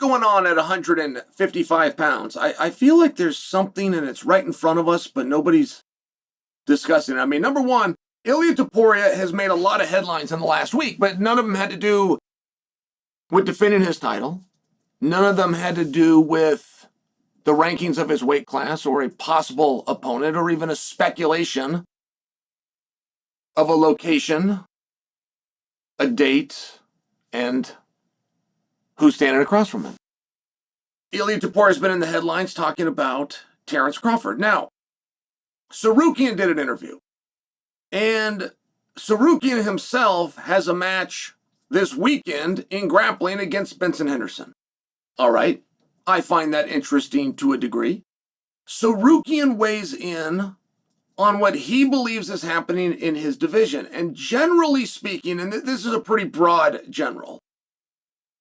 going on at 155 pounds? I feel like there's something and it's right in front of us, but nobody's discussing it. I mean, number one, Ilia Topuria has made a lot of headlines in the last week, but none of them had to do with defending his title. None of them had to do with the rankings of his weight class or a possible opponent or even a speculation of a location, a date, and who's standing across from him. Ilia Topuria has been in the headlines talking about Terence Crawford. Now, Sarukian did an interview, and Sarukian himself has a match this weekend in grappling against Benson Henderson. All right, I find that interesting to a degree. Sarukian weighs in on what he believes is happening in his division. And generally speaking, and this is a pretty broad general,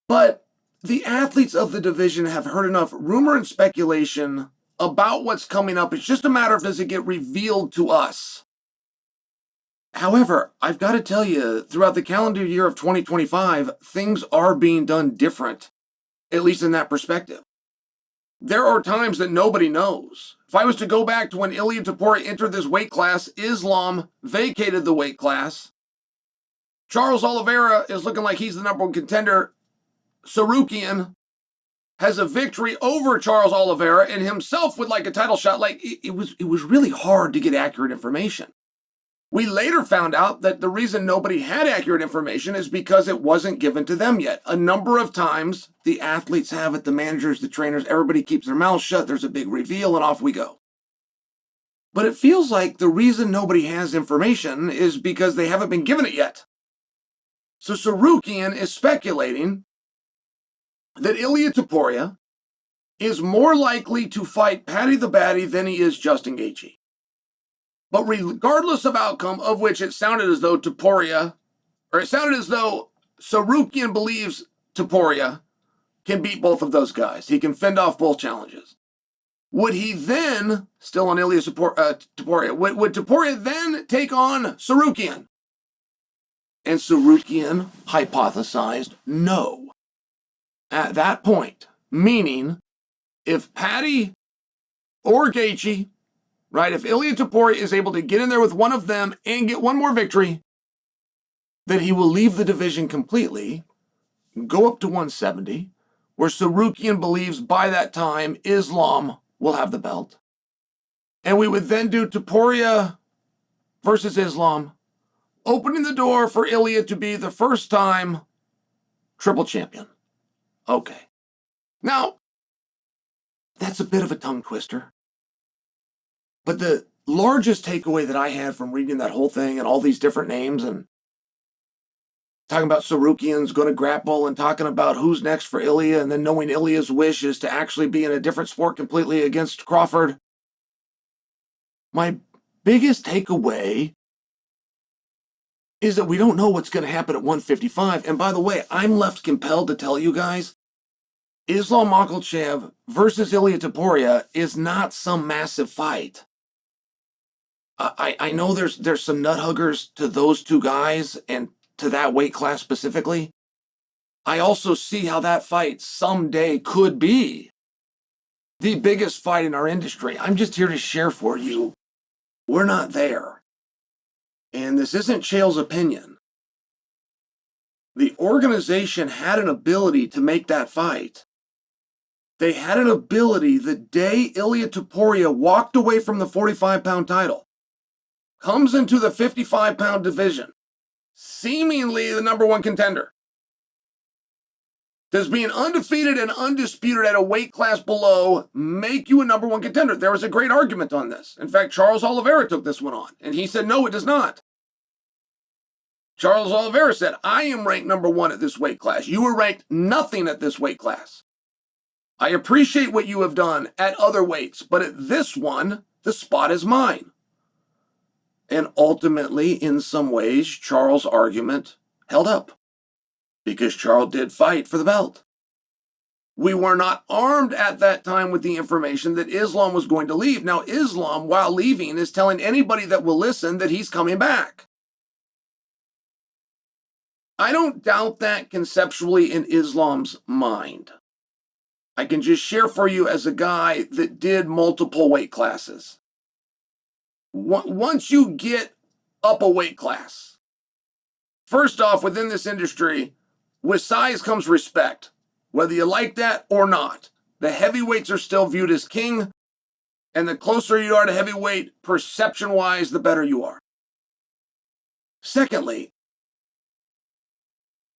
but the athletes of the division have heard enough rumor and speculation about what's coming up. It's just a matter of does it get revealed to us. However, I've got to tell you, throughout the calendar year of 2025, things are being done different, at least in that perspective. There are times that nobody knows. If I was to go back to when Ilia Topuria entered this weight class, Islam vacated the weight class. Charles Oliveira is looking like he's the number one contender. Sarukian has a victory over Charles Oliveira and himself would like a title shot. Like it was really hard to get accurate information. We later found out that the reason nobody had accurate information is because it wasn't given to them yet. A number of times, the athletes have it, the managers, the trainers, everybody keeps their mouth shut, there's a big reveal, and off we go. But it feels like the reason nobody has information is because they haven't been given it yet. So Sarukian is speculating that Ilia Topuria is more likely to fight Paddy the Baddy than he is Justin Gaethje. But regardless of outcome, of which it sounded as though Sarukian believes Topuria can beat both of those guys. He can fend off both challenges. Would he then, still on Ilia Topuria, would Topuria then take on Sarukian? And Sarukian hypothesized no. At that point, meaning if Paddy or Gaethje, right, if Ilia Topuria is able to get in there with one of them and get one more victory, then he will leave the division completely, go up to 170, where Sarukian believes by that time Islam will have the belt. And we would then do Topuria versus Islam, opening the door for Ilia to be the first time triple champion. Okay. Now, that's a bit of a tongue twister. But the largest takeaway that I had from reading that whole thing and all these different names and talking about Sarukian's going to grapple and talking about who's next for Ilia and then knowing Ilia's wish is to actually be in a different sport completely against Crawford. My biggest takeaway is that we don't know what's going to happen at 155. And by the way, I'm left compelled to tell you guys, Islam Makhachev versus Ilia Topuria is not some massive fight. I know there's some nut huggers to those two guys and to that weight class specifically. I also see how that fight someday could be the biggest fight in our industry. I'm just here to share for you. We're not there. And this isn't Chael's opinion. The organization had an ability to make that fight. They had an ability the day Ilia Topuria walked away from the 45-pound title, comes into the 55-pound division, seemingly the number one contender. Does being undefeated and undisputed at a weight class below make you a number one contender? There was a great argument on this. In fact, Charles Oliveira took this one on, and he said, no, it does not. Charles Oliveira said, I am ranked number one at this weight class. You were ranked nothing at this weight class. I appreciate what you have done at other weights, but at this one, the spot is mine. And ultimately, in some ways, Charles' argument held up because Charles did fight for the belt. We were not armed at that time with the information that Islam was going to leave. Now, Islam, while leaving, is telling anybody that will listen that he's coming back. I don't doubt that conceptually in Islam's mind. I can just share for you as a guy that did multiple weight classes. Once you get up a weight class, first off, within this industry, with size comes respect, whether you like that or not. The heavyweights are still viewed as king, and the closer you are to heavyweight, perception-wise, the better you are. Secondly,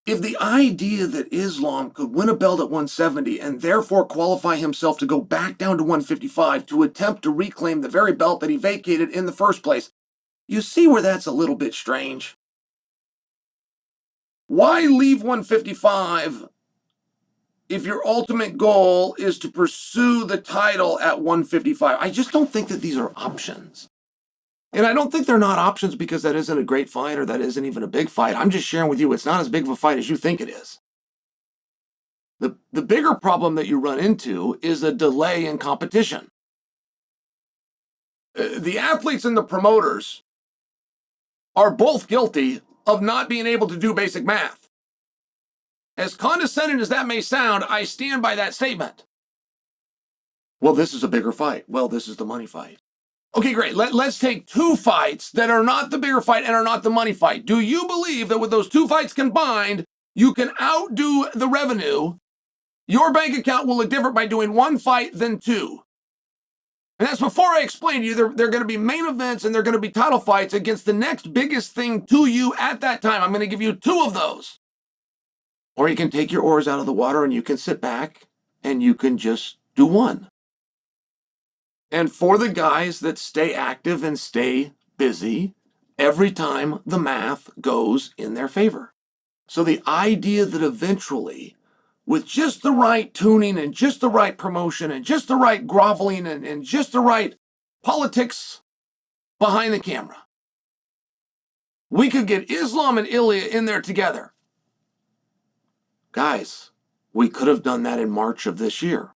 if the idea that Islam could win a belt at 170 and therefore qualify himself to go back down to 155 to attempt to reclaim the very belt that he vacated in the first place, you see where that's a little bit strange. Why leave 155 if your ultimate goal is to pursue the title at 155? I just don't think that these are options. And I don't think they're not options because that isn't a great fight or that isn't even a big fight. I'm just sharing with you it's not as big of a fight as you think it is. The bigger problem that you run into is a delay in competition. The athletes and the promoters are both guilty of not being able to do basic math. As condescending as that may sound, I stand by that statement. Well, this is a bigger fight. Well, this is the money fight. Okay, great. Let's take two fights that are not the bigger fight and are not the money fight. Do you believe that with those two fights combined, you can outdo the revenue? Your bank account will look different by doing one fight than two. And that's before I explain to you, they're going to be main events and they're going to be title fights against the next biggest thing to you at that time. I'm going to give you two of those. Or you can take your oars out of the water and you can sit back and you can just do one. And for the guys that stay active and stay busy, every time the math goes in their favor. So the idea that eventually, with just the right tuning and just the right promotion and just the right groveling and just the right politics behind the camera, we could get Islam and Ilia in there together. Guys, we could have done that in March of this year.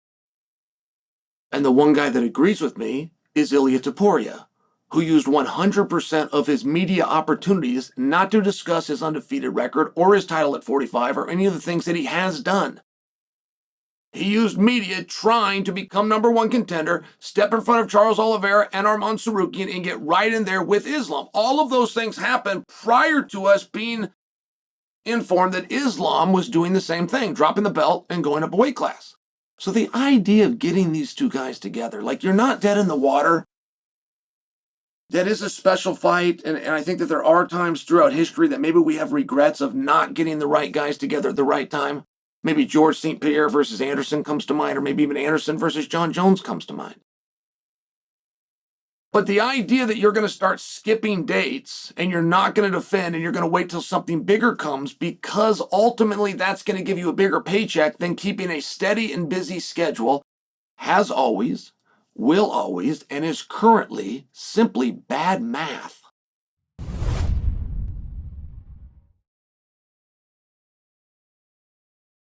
And the one guy that agrees with me is Ilia Topuria, who used 100% of his media opportunities not to discuss his undefeated record or his title at 45 or any of the things that he has done. He used media trying to become number one contender, step in front of Charles Oliveira and Arman Tsarukyan and get right in there with Islam. All of those things happened prior to us being informed that Islam was doing the same thing, dropping the belt and going up a weight class. So the idea of getting these two guys together, like you're not dead in the water. That is a special fight, and I think that there are times throughout history that maybe we have regrets of not getting the right guys together at the right time. Maybe George St. Pierre versus Anderson comes to mind, or maybe even Anderson versus Jon Jones comes to mind. But the idea that you're going to start skipping dates and you're not going to defend and you're going to wait till something bigger comes because ultimately that's going to give you a bigger paycheck than keeping a steady and busy schedule has always, will always, and is currently simply bad math.